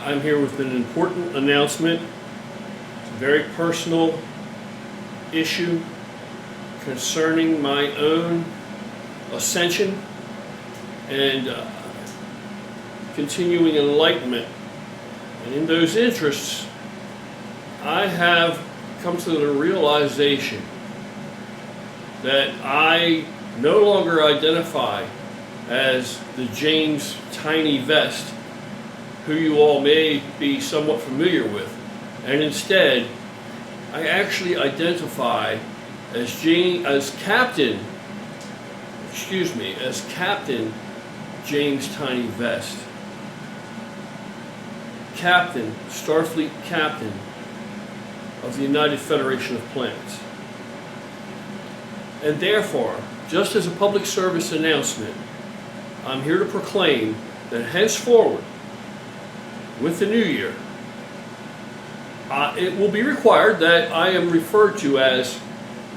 I'm here with an important announcement. It's a very personal issue concerning my own ascension and continuing enlightenment. And in those interests, I have come to the realization that I no longer identify as the James Tiny Vest, who you all may be somewhat familiar with, and instead I actually identify as Captain James Tiny Vest. Captain, Starfleet Captain of the United Federation of Planets. And therefore, just as a public service announcement, I'm here to proclaim that henceforward, with the new year, it will be required that I am referred to as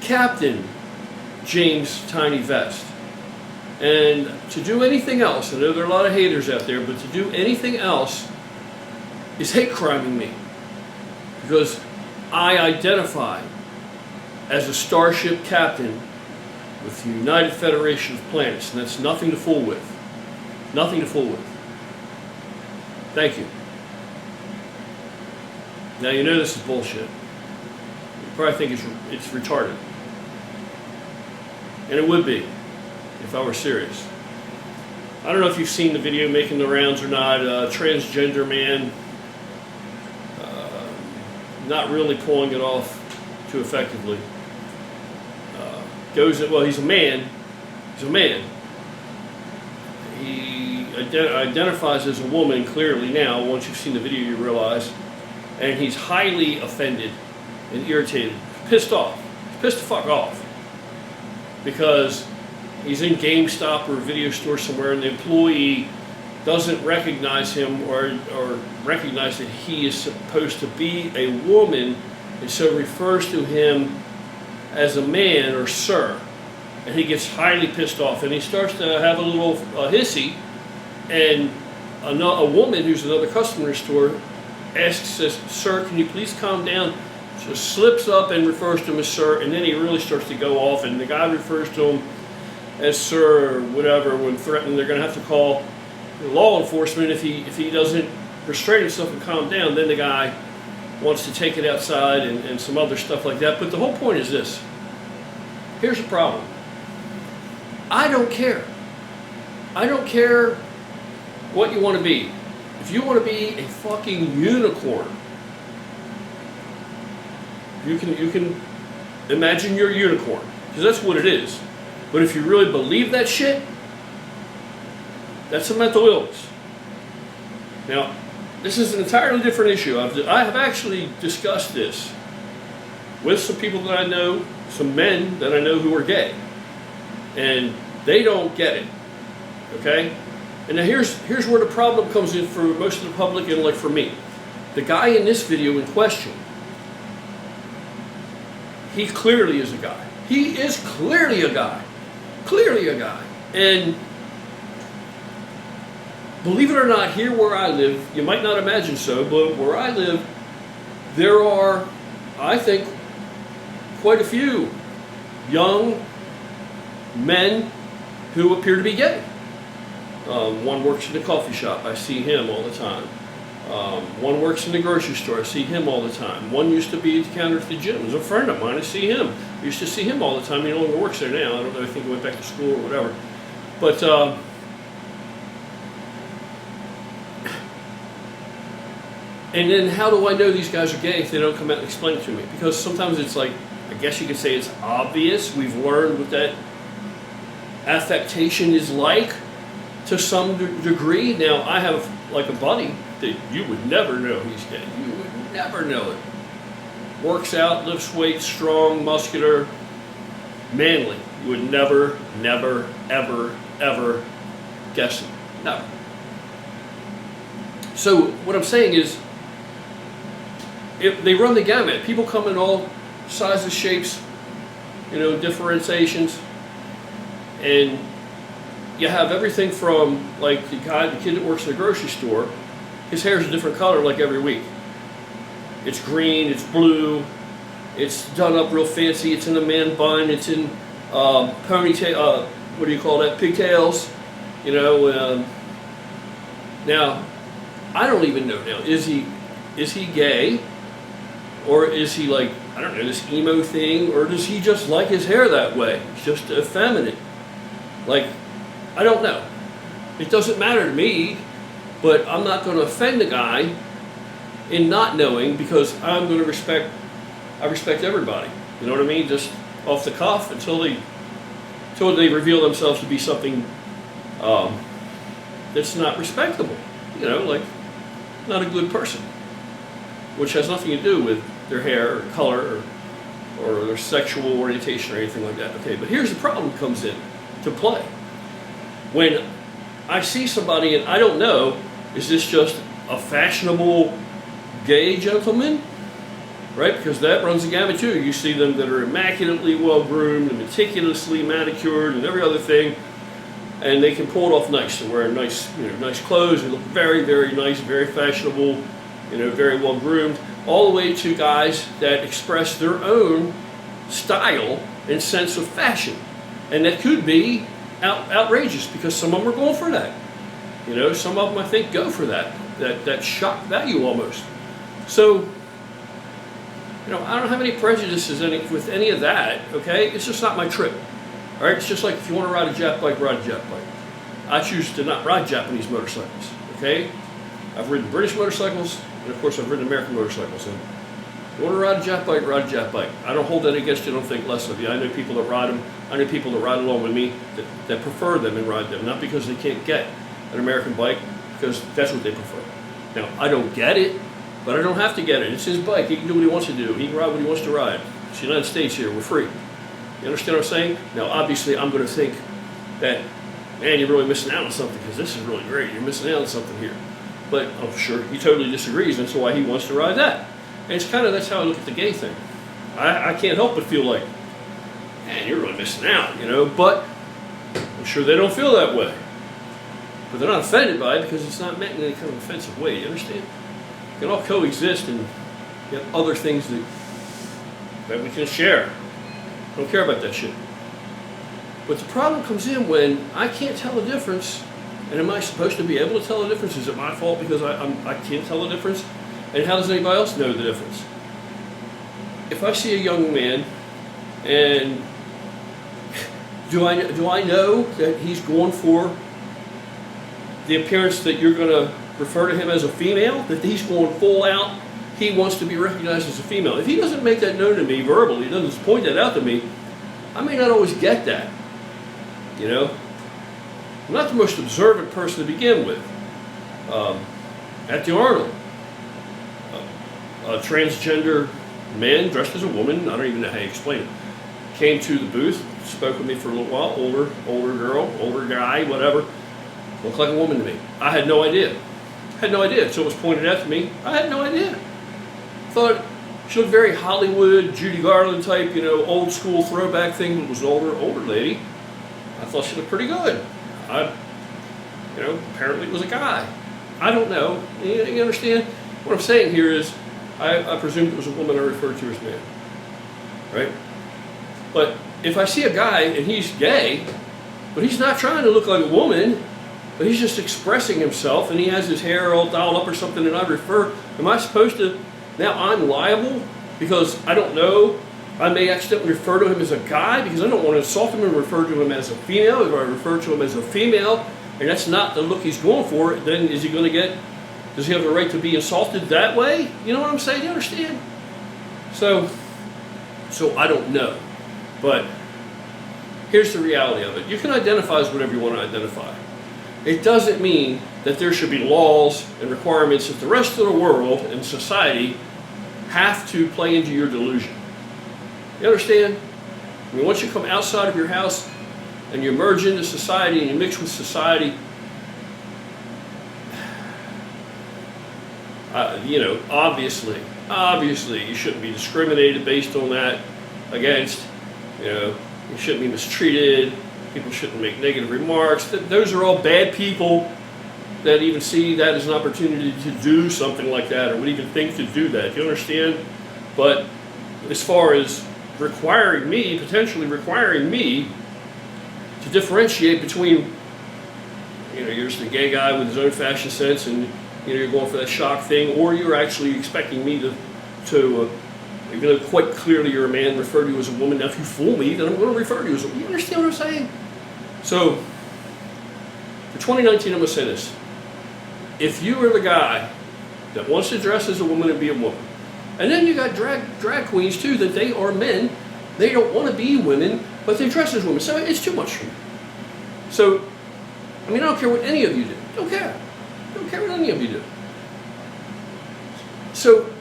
Captain James Tiny Vest. And to do anything else, I know there are a lot of haters out there, but to do anything else is hate criming me, because I identify as a starship captain with the United Federation of Planets, and that's nothing to fool with. Nothing to fool with. Thank you. Now you know this is bullshit. You probably think it's retarded. And it would be if I were serious. I don't know if you've seen the video making the rounds or not. Transgender man, not really pulling it off too effectively. He's a man. He's a man. He identifies as a woman clearly now. Once you've seen the video, you realize. And he's highly offended and irritated, pissed off. He's pissed the fuck off. Because he's in GameStop or a video store somewhere, and the employee doesn't recognize him or recognize that he is supposed to be a woman, and so refers to him as a man or sir. And he gets highly pissed off, and he starts to have a little hissy, and a woman who's another customer in the store says, "Sir, can you please calm down?" So slips up and refers to him as sir, and then he really starts to go off, and the guy refers to him as sir or whatever. When threatened, they're going to have to call law enforcement if he doesn't restrain himself and calm down. Then the guy wants to take it outside and some other stuff like that. But the whole point is this. Here's the problem. I don't care. I don't care what you want to be. If you want to be a fucking unicorn, you can imagine you're a unicorn, because that's what it is. But if you really believe that shit, that's a mental illness. Now, this is an entirely different issue. I have actually discussed this with some people that I know, some men that I know who are gay, and they don't get it. Okay? And now here's where the problem comes in for most of the public and like for me. The guy in this video in question, he clearly is a guy. He is clearly a guy. Clearly a guy. And believe it or not, here where I live, you might not imagine so, but where I live, there are, I think, quite a few young men who appear to be gay. One works in the coffee shop. I see him all the time. One works in the grocery store. I see him all the time. One used to be at the counter at the gym. He's a friend of mine. I see him. I used to see him all the time. He no longer works there now. I don't know. I think he went back to school or whatever. But and then how do I know these guys are gay if they don't come out and explain it to me? Because sometimes it's like, I guess you could say it's obvious. We've learned what that affectation is like to some degree. Now, I have like a buddy that you would never know he's gay. You would never know it. Works out, lifts weights, strong, muscular, manly. You would never, ever guess it. Never. So what I'm saying is, they run the gamut. People come in all sizes, shapes, differentiations, and you have everything from like the kid that works in the grocery store, his hair is a different color like every week. It's green, it's blue, it's done up real fancy, it's in a man bun, it's in ponytail, what do you call that, pigtails, you know. Now, I don't even know now, is he gay? Or is he like, I don't know, this emo thing? Or does he just like his hair that way? He's just effeminate. Like, I don't know. It doesn't matter to me, but I'm not going to offend the guy in not knowing, because I'm going to I respect everybody. You know what I mean? Just off the cuff until they reveal themselves to be something that's not respectable. You know, like, not a good person. Which has nothing to do with their hair or color or their sexual orientation or anything like that. Okay, but here's the problem comes in to play. When I see somebody and I don't know, is this just a fashionable gay gentleman? Right? Because that runs the gamut too. You see them that are immaculately well groomed and meticulously manicured and every other thing, and they can pull it off nice. They're wearing nice, nice clothes. They look very, very nice, very fashionable, very well groomed, all the way to guys that express their own style and sense of fashion. And that could be outrageous, because some of them are going for that. Some of them, I think, go for that shock value almost. So, I don't have any prejudices with any of that, okay? It's just not my trip, all right? It's just like if you want to ride a Jap bike, ride a Jap bike. I choose to not ride Japanese motorcycles, okay? I've ridden British motorcycles, and of course I've ridden American motorcycles. And if you want to ride a Jap bike, ride a Jap bike. I don't hold that against you, don't think less of you. I know people that ride them. I know people that ride along with me that prefer them and ride them, not because they can't get an American bike, because that's what they prefer. Now, I don't get it, but I don't have to get it. It's his bike. He can do what he wants to do. He can ride what he wants to ride. It's the United States here. We're free. You understand what I'm saying? Now, obviously, I'm going to think that, man, you're really missing out on something, because this is really great. You're missing out on something here. But I'm sure he totally disagrees, and that's why he wants to ride that. And it's kind of, that's how I look at the gay thing. I can't help but feel like, man, you're really missing out, but I'm sure they don't feel that way. But they're not offended by it, because it's not meant in any kind of offensive way, you understand? We can all coexist and get other things that we can share. I don't care about that shit. But the problem comes in when I can't tell the difference. And am I supposed to be able to tell the difference? Is it my fault because I can't tell the difference? And how does anybody else know the difference? If I see a young man, and do I know that he's going for the appearance that you're going to refer to him as a female? That he's going full out, he wants to be recognized as a female. If he doesn't make that known to me verbally, he doesn't point that out to me, I may not always get that. I'm not the most observant person to begin with. At the Arnold, a transgender man dressed as a woman, I don't even know how you explain it, came to the booth, spoke with me for a little while, older girl, older guy, whatever, looked like a woman to me. I had no idea. Until it was pointed out to me. I had no idea. Thought she looked very Hollywood, Judy Garland type, old school throwback thing, but was an older lady. I thought she looked pretty good. Apparently it was a guy. I don't know. You understand? What I'm saying here is, I presumed it was a woman I referred to as man. Right? But if I see a guy and he's gay, but he's not trying to look like a woman, but he's just expressing himself, and he has his hair all dialed up or something, and I refer, am I supposed to, now I'm liable because I don't know, I may accidentally refer to him as a guy because I don't want to insult him and refer to him as a female. If I refer to him as a female, and that's not the look he's going for, then does he have the right to be insulted that way? You know what I'm saying? Do you understand? So I don't know. But here's the reality of it. You can identify as whatever you want to identify. It doesn't mean that there should be laws and requirements that the rest of the world and society have to play into your delusion. You understand? I mean, once you come outside of your house and you merge into society and you mix with society, obviously you shouldn't be discriminated based on that, against, you shouldn't be mistreated, people shouldn't make negative remarks. Those are all bad people that even see that as an opportunity to do something like that, or would even think to do that. You understand? But as far as requiring me, potentially requiring me to differentiate between, you're just a gay guy with his own fashion sense, and you're going for that shock thing, or you're actually expecting me to even though quite clearly you're a man, refer to you as a woman. Now, if you fool me, then I'm going to refer to you as a woman. You understand what I'm saying? So, for 2019, I'm going to say this. If you are the guy that wants to dress as a woman and be a woman, and then you got drag queens too, that they are men, they don't want to be women, but they dress as women. So it's too much for me. So, I don't care what any of you do. Don't care. Don't care what any of you do. So,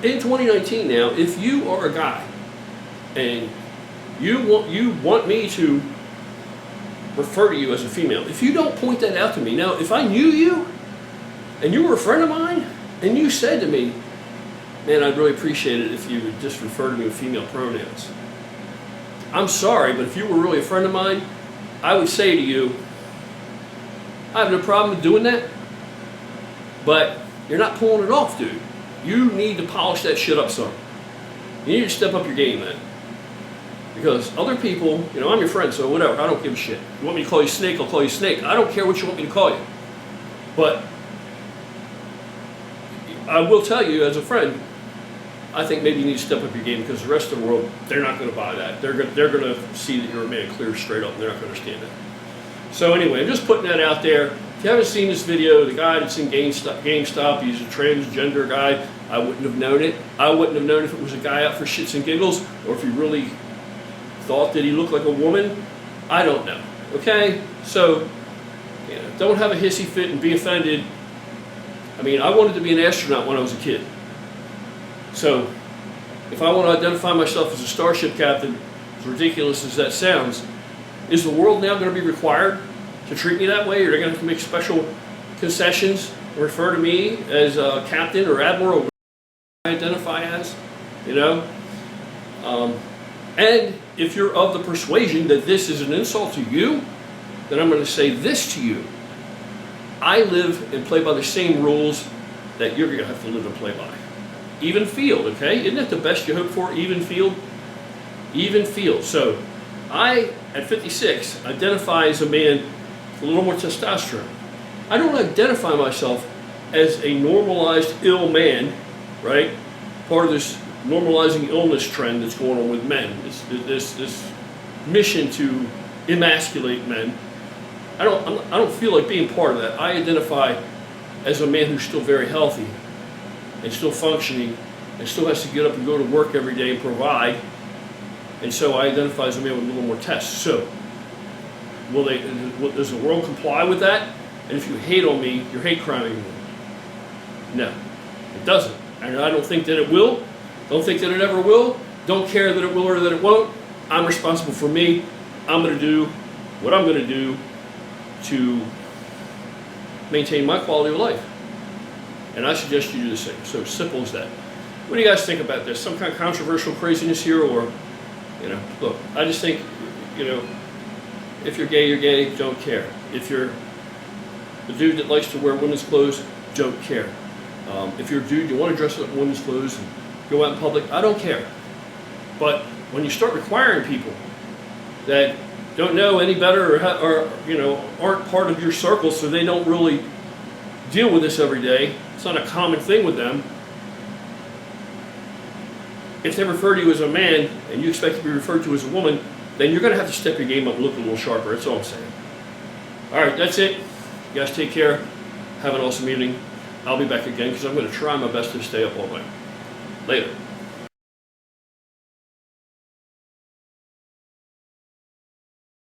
in 2019 now, if you are a guy and you want me to refer to you as a female, if you don't point that out to me, now if I knew you and you were a friend of mine and you said to me, man, I'd really appreciate it if you would just refer to me with female pronouns. I'm sorry, but if you were really a friend of mine, I would say to you, I have no problem with doing that, but you're not pulling it off, dude. You need to polish that shit up some. You need to step up your game, man. Because other people, I'm your friend, so whatever, I don't give a shit. You want me to call you Snake, I'll call you Snake. I don't care what you want me to call you. But I will tell you, as a friend, I think maybe you need to step up your game, because the rest of the world, they're not going to buy that. They're going to see that you're a man clear straight up, and they're not going to understand that. So anyway, I'm just putting that out there. If you haven't seen this video, the guy that's in GameStop, he's a transgender guy. I wouldn't have known it. I wouldn't have known if it was a guy out for shits and giggles, or if he really thought that he looked like a woman. I don't know. Okay? So, don't have a hissy fit and be offended. I wanted to be an astronaut when I was a kid. So, if I want to identify myself as a starship captain, as ridiculous as that sounds, is the world now going to be required to treat me that way? Or are they going to have to make special concessions and refer to me as a captain or admiral, or I identify as? And if you're of the persuasion that this is an insult to you, then I'm going to say this to you. I live and play by the same rules that you're going to have to live and play by. Even field, okay? Isn't that the best you hope for? Even field? Even field. So, I, at 56, identify as a man with a little more testosterone. I don't identify myself as a normalized ill man, right? Part of this normalizing illness trend that's going on with men, this mission to emasculate men. I don't feel like being part of that. I identify as a man who's still very healthy and still functioning and still has to get up and go to work every day and provide. And so I identify as a man with a little more tests. So, does the world comply with that? And if you hate on me, you're hate criming me. No, it doesn't. And I don't think that it will. Don't think that it ever will. Don't care that it will or that it won't. I'm responsible for me. I'm going to do what I'm going to do to maintain my quality of life. And I suggest you do the same. So simple as that. What do you guys think about this? Some kind of controversial craziness here, or, look, I just think, if you're gay, don't care. If you're a dude that likes to wear women's clothes, don't care. If you're a dude, you want to dress up in women's clothes and go out in public, I don't care. But when you start requiring people that don't know any better or aren't part of your circle, so they don't really deal with this every day, it's not a common thing with them. If they refer to you as a man and you expect to be referred to as a woman, then you're going to have to step your game up and look a little sharper. That's all I'm saying. All right, that's it. You guys take care. Have an awesome evening. I'll be back again because I'm going to try my best to stay up all night. Later.